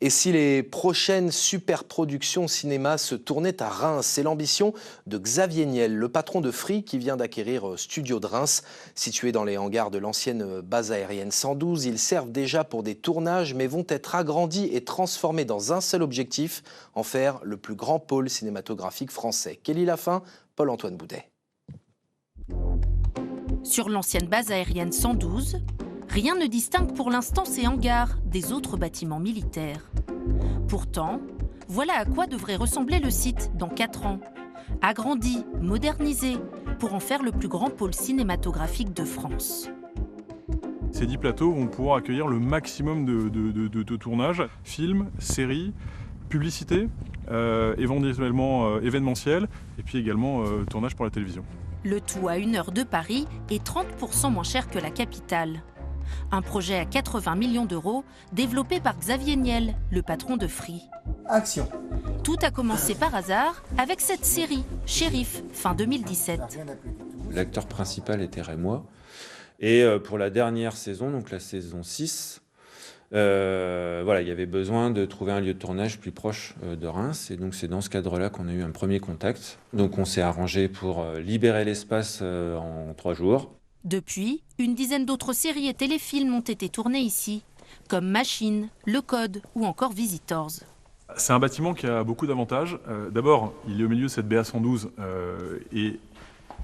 Et si les prochaines superproductions cinéma se tournaient à Reims, c'est l'ambition de Xavier Niel, le patron de Free, qui vient d'acquérir Studio de Reims. Situé dans les hangars de l'ancienne base aérienne 112, ils servent déjà pour des tournages, mais vont être agrandis et transformés dans un seul objectif, en faire le plus grand pôle cinématographique français. Kelly Lafin, Paul-Antoine Boudet. Sur l'ancienne base aérienne 112, rien ne distingue pour l'instant ces hangars des autres bâtiments militaires. Pourtant, voilà à quoi devrait ressembler le site dans 4 ans. Agrandi, modernisé, pour en faire le plus grand pôle cinématographique de France. Ces 10 plateaux vont pouvoir accueillir le maximum de tournages, films, séries, publicités, éventuellement événementiels, et puis également tournages pour la télévision. Le tout à 1 heure de Paris et 30% moins cher que la capitale. Un projet à 80 millions d'euros, développé par Xavier Niel, le patron de Free. Action. Tout a commencé par hasard avec cette série, Shérif, fin 2017. L'acteur principal était Rémois. Et pour la dernière saison, donc la saison 6, voilà, il y avait besoin de trouver un lieu de tournage plus proche de Reims. Et donc c'est dans ce cadre-là qu'on a eu un premier contact. Donc on s'est arrangé pour libérer l'espace en 3 jours. Depuis, une dizaine d'autres séries et téléfilms ont été tournés ici, comme Machine, Le Code ou encore Visitors. C'est un bâtiment qui a beaucoup d'avantages. D'abord, il est au milieu de cette BA 112 et il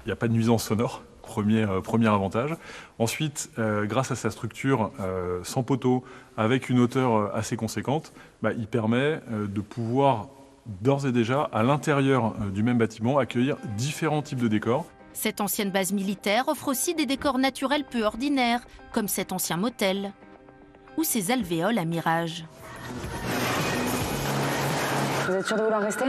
n'y a pas de nuisance sonore, premier avantage. Ensuite, grâce à sa structure sans poteau, avec une hauteur assez conséquente, il permet de pouvoir d'ores et déjà, à l'intérieur du même bâtiment, accueillir différents types de décors. Cette ancienne base militaire offre aussi des décors naturels peu ordinaires, comme cet ancien motel ou ces alvéoles à mirage. Vous êtes sûr de vouloir rester ?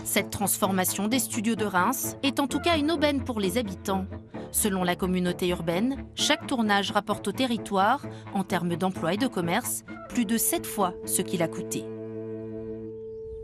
Cette transformation des studios de Reims est en tout cas une aubaine pour les habitants. Selon la communauté urbaine, chaque tournage rapporte au territoire, en termes d'emploi et de commerce, plus de 7 fois ce qu'il a coûté.